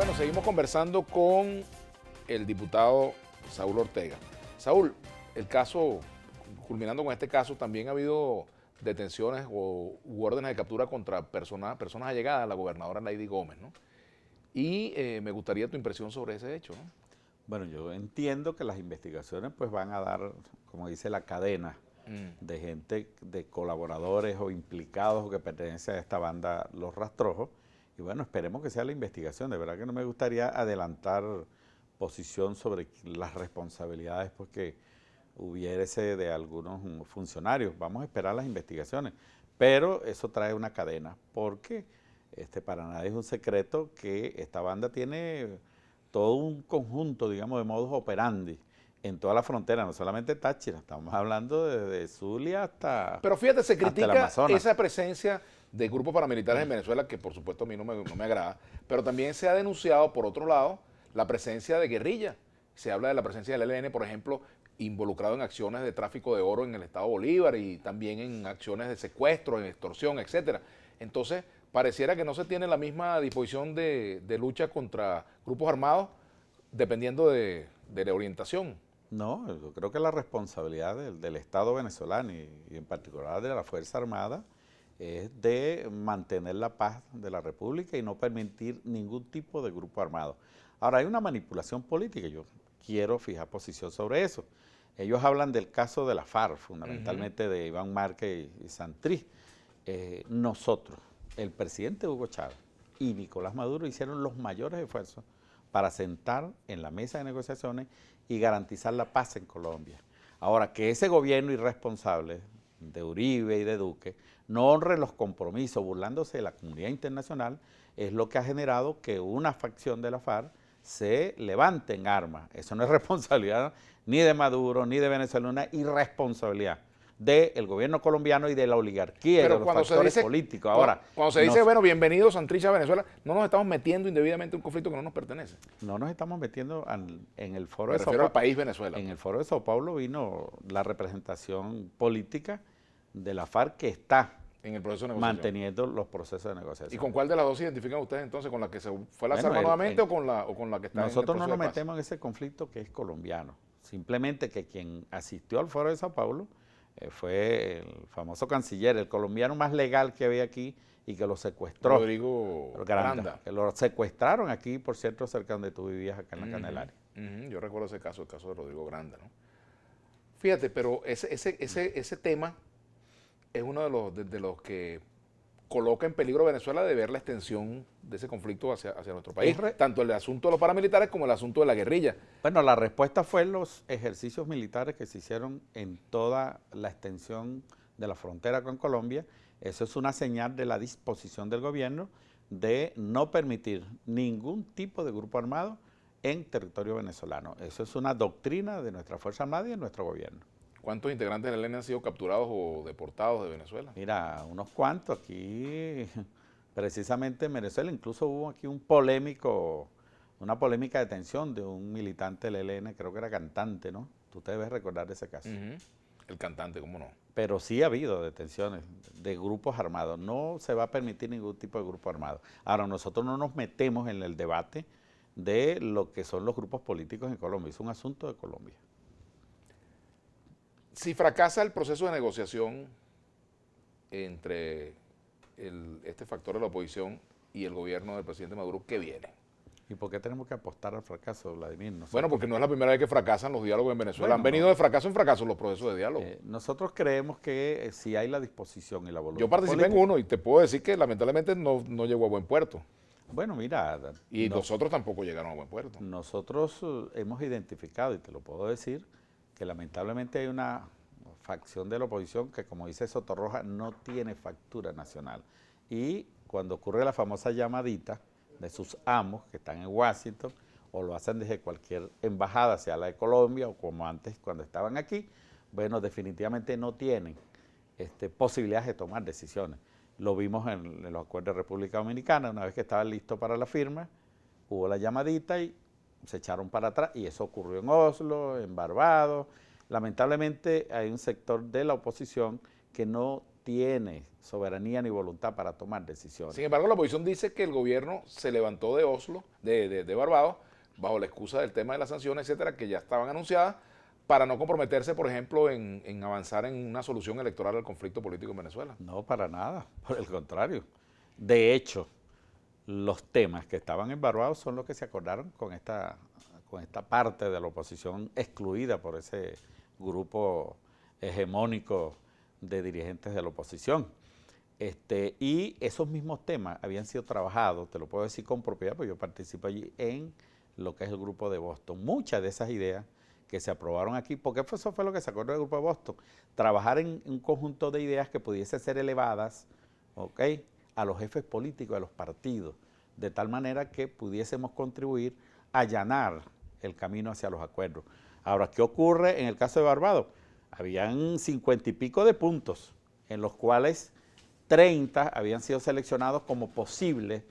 Bueno, seguimos conversando con el diputado Saúl Ortega. Saúl, el caso, culminando con este caso, también ha habido detenciones u órdenes de captura contra personas allegadas a la gobernadora Lady Gómez, ¿no? Y me gustaría tu impresión sobre ese hecho, ¿no? Bueno, yo entiendo que las investigaciones pues van a dar, como dice la cadena, de gente, de colaboradores o implicados o que pertenecen a esta banda Los Rastrojos. Y bueno, esperemos que sea la investigación. De verdad que no me gustaría adelantar posición sobre las responsabilidades pues, que hubiese de algunos funcionarios. Vamos a esperar las investigaciones. Pero eso trae una cadena, porque para nadie es un secreto que esta banda tiene todo un conjunto, digamos, de modus operandi en toda la frontera, no solamente Táchira, estamos hablando desde Zulia hasta Pero fíjate, se hasta el critica Amazonas. esa presencia de grupos paramilitares en Venezuela, que por supuesto a mí no me agrada, pero también se ha denunciado, por otro lado, la presencia de guerrilla. Se habla de la presencia del ELN, por ejemplo, involucrado en acciones de tráfico de oro en el estado Bolívar y también en acciones de secuestro, en extorsión, etcétera. Entonces, pareciera que no se tiene la misma disposición de lucha contra grupos armados dependiendo de la orientación. No, yo creo que la responsabilidad del Estado venezolano y en particular de la Fuerza Armada es de mantener la paz de la República y no permitir ningún tipo de grupo armado. Ahora, hay una manipulación política, yo quiero fijar posición sobre eso. Ellos hablan del caso de la FARC, fundamentalmente de Iván Márquez y Santrich. Nosotros, el presidente Hugo Chávez y Nicolás Maduro hicieron los mayores esfuerzos para sentar en la mesa de negociaciones y garantizar la paz en Colombia. Ahora, que ese gobierno irresponsable de Uribe y de Duque no honre los compromisos burlándose de la comunidad internacional es lo que ha generado que una facción de la FARC se levante en armas. Eso no es responsabilidad ni de Maduro ni de Venezuela, una irresponsabilidad del gobierno colombiano y de la oligarquía y de los factores políticos. Ahora, cuando se dice, bueno, bienvenidos Santrich a Venezuela, no nos estamos metiendo indebidamente en un conflicto que no nos pertenece. No nos estamos metiendo en el foro Me de Sao refiero Paulo. al país Venezuela. En el foro de Sao Paulo vino la representación política de la FARC que está en el proceso de negociación, manteniendo los procesos de negociación. ¿Y con cuál de las dos se identifican ustedes entonces? ¿Con la que se fue a las armas nuevamente o con la que está en el Nosotros no proceso nos de paz? metemos en ese conflicto que es colombiano. Simplemente que quien asistió al foro de Sao Paulo fue el famoso canciller, el colombiano más legal que había aquí y que lo secuestró. Rodrigo Granda. Que lo secuestraron aquí, por cierto, cerca donde tú vivías, acá en la Candelaria. Yo recuerdo ese caso, el caso de Rodrigo Granda, ¿no? Fíjate, pero ese tema es uno de los que coloca en peligro a Venezuela de ver la extensión de ese conflicto hacia nuestro país, tanto el asunto de los paramilitares como el asunto de la guerrilla. Bueno, la respuesta fue los ejercicios militares que se hicieron en toda la extensión de la frontera con Colombia. Eso es una señal de la disposición del gobierno de no permitir ningún tipo de grupo armado en territorio venezolano. Eso es una doctrina de nuestra Fuerza Armada y de nuestro gobierno. ¿Cuántos integrantes del ELN han sido capturados o deportados de Venezuela? Mira, unos cuantos aquí, precisamente en Venezuela, incluso hubo aquí una polémica detención de un militante del ELN, creo que era cantante, ¿no? Tú te debes recordar de ese caso. El cantante, ¿cómo no? Pero sí ha habido detenciones de grupos armados, no se va a permitir ningún tipo de grupo armado. Ahora, nosotros no nos metemos en el debate de lo que son los grupos políticos en Colombia, es un asunto de Colombia. Si fracasa el proceso de negociación entre este factor de la oposición y el gobierno del presidente Maduro, ¿qué viene? ¿Y por qué tenemos que apostar al fracaso, Vladimir? Bueno, porque no es la primera vez que fracasan los diálogos en Venezuela. Bueno, han venido de fracaso en fracaso los procesos de diálogo. Nosotros creemos que si hay la disposición y la voluntad. Yo participé en uno y te puedo decir que lamentablemente no llegó a buen puerto. Bueno, mira. Y los otros tampoco llegaron a buen puerto. Nosotros hemos identificado, y te lo puedo decir, que lamentablemente hay una facción de la oposición que, como dice Sotorroja, no tiene factura nacional. Y cuando ocurre la famosa llamadita de sus amos que están en Washington, o lo hacen desde cualquier embajada, sea la de Colombia o como antes cuando estaban aquí, bueno, definitivamente no tienen posibilidades de tomar decisiones. Lo vimos en los acuerdos de República Dominicana, una vez que estaba listo para la firma, hubo la llamadita y se echaron para atrás, y eso ocurrió en Oslo, en Barbados. Lamentablemente hay un sector de la oposición que no tiene soberanía ni voluntad para tomar decisiones. Sin embargo, la oposición dice que el gobierno se levantó de Oslo, de Barbados, bajo la excusa del tema de las sanciones, etcétera, que ya estaban anunciadas, para no comprometerse, por ejemplo, en avanzar en una solución electoral al conflicto político en Venezuela. No, para nada, por el contrario. De hecho, los temas que estaban en Barbados son los que se acordaron con esta parte de la oposición excluida por ese grupo hegemónico de dirigentes de la oposición. Y esos mismos temas habían sido trabajados, te lo puedo decir con propiedad, porque yo participo allí en lo que es el grupo de Boston. Muchas de esas ideas que se aprobaron aquí, porque eso fue lo que se acordó del grupo de Boston, trabajar en un conjunto de ideas que pudiesen ser elevadas, ¿ok?, a los jefes políticos de los partidos, de tal manera que pudiésemos contribuir a allanar el camino hacia los acuerdos. Ahora, ¿qué ocurre en el caso de Barbados? Habían 50 y pico de puntos, en los cuales 30 habían sido seleccionados como posibles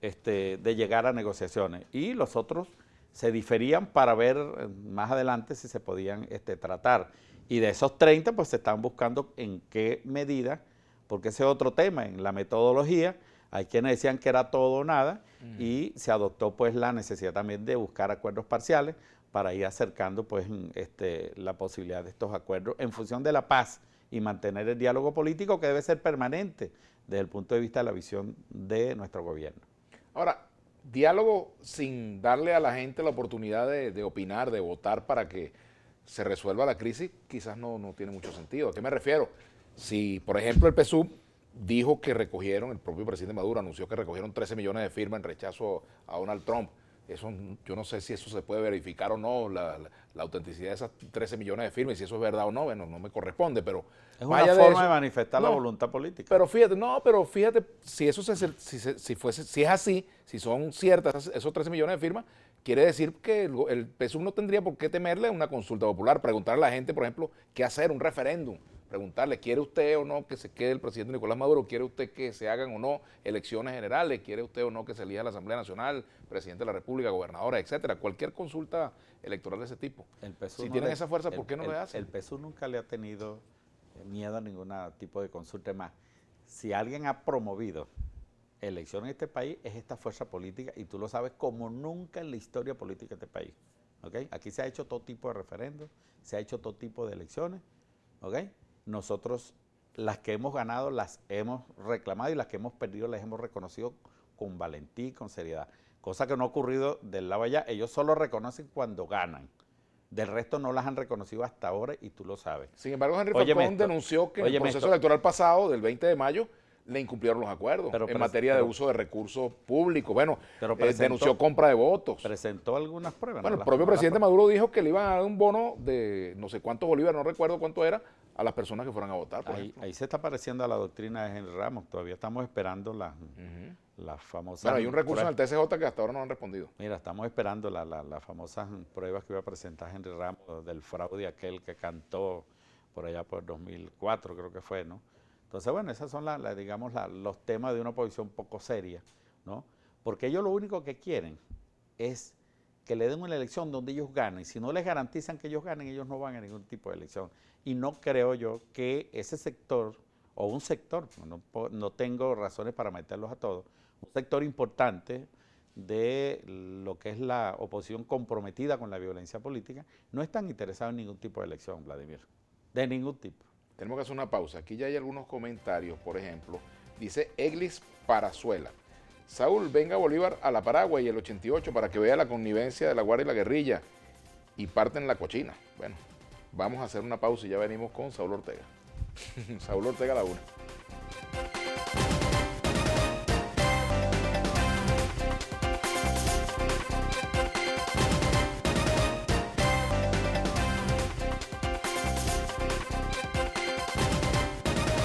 de llegar a negociaciones, y los otros se diferían para ver más adelante si se podían tratar. Y de esos 30, pues se están buscando en qué medida, porque ese es otro tema, en la metodología, hay quienes decían que era todo o nada, y se adoptó pues la necesidad también de buscar acuerdos parciales para ir acercando pues la posibilidad de estos acuerdos en función de la paz y mantener el diálogo político, que debe ser permanente desde el punto de vista de la visión de nuestro gobierno. Ahora, diálogo sin darle a la gente la oportunidad de opinar, de votar para que se resuelva la crisis, quizás no tiene mucho sentido. ¿A qué me refiero? Si, por ejemplo, el PSUV dijo que recogieron, el propio presidente Maduro anunció que recogieron 13 millones de firmas en rechazo a Donald Trump. Eso, yo no sé si eso se puede verificar o no, la autenticidad de esas 13 millones de firmas, y si eso es verdad o no, bueno, no me corresponde, pero es una forma de manifestar la voluntad política. Pero fíjate, si eso si es así, si son ciertas esos 13 millones de firmas, quiere decir que el PSUV no tendría por qué temerle a una consulta popular, preguntarle a la gente, por ejemplo, qué hacer, un referéndum. Preguntarle, ¿quiere usted o no que se quede el presidente Nicolás Maduro? ¿Quiere usted que se hagan o no elecciones generales? ¿Quiere usted o no que se elija la Asamblea Nacional, presidente de la República, gobernadora, etcétera? Cualquier consulta electoral de ese tipo. Si tienen esa fuerza, ¿por qué no le hacen? El PSUV nunca le ha tenido miedo a ningún tipo de consulta más. Si alguien ha promovido elecciones en este país, es esta fuerza política, y tú lo sabes como nunca en la historia política de este país. ¿Okay? Aquí se ha hecho todo tipo de referendos, se ha hecho todo tipo de elecciones, ¿ok? Nosotros las que hemos ganado las hemos reclamado, y las que hemos perdido las hemos reconocido con valentía y con seriedad. Cosa que no ha ocurrido del lado allá. Ellos solo reconocen cuando ganan. Del resto no las han reconocido hasta ahora, y tú lo sabes. Sin embargo, Henry Falcón denunció que en el proceso electoral pasado, del 20 de mayo, le incumplieron los acuerdos en materia de uso de recursos públicos. Bueno, denunció compra de votos. Presentó algunas pruebas. Bueno, el propio presidente Maduro dijo que le iban a dar un bono de no sé cuántos bolívares, no recuerdo cuánto era, a las personas que fueran a votar. Ahí se está pareciendo a la doctrina de Henry Ramos. Todavía estamos esperando las famosas... Bueno, hay un recurso en el TSJ que hasta ahora no han respondido. Mira, estamos esperando las famosas pruebas que iba a presentar Henry Ramos del fraude aquel que cantó por allá por 2004, creo que fue, ¿no? Entonces, bueno, esos son digamos, los temas de una oposición poco seria, ¿no? Porque ellos lo único que quieren es que le den una elección donde ellos ganen. Si no les garantizan que ellos ganen, ellos no van a ningún tipo de elección. Y no creo yo que ese sector, o un sector, no tengo razones para meterlos a todos, un sector importante de lo que es la oposición comprometida con la violencia política, no están interesados en ningún tipo de elección, Vladimir, de ningún tipo. Tenemos que hacer una pausa. Aquí ya hay algunos comentarios, por ejemplo, dice Eglis Parazuela. Saúl, venga Bolívar a la Paraguay el 88 para que vea la connivencia de la Guardia y la guerrilla y parten la cochina. Bueno, vamos a hacer una pausa y ya venimos con Saúl Ortega. Saúl Ortega a la una.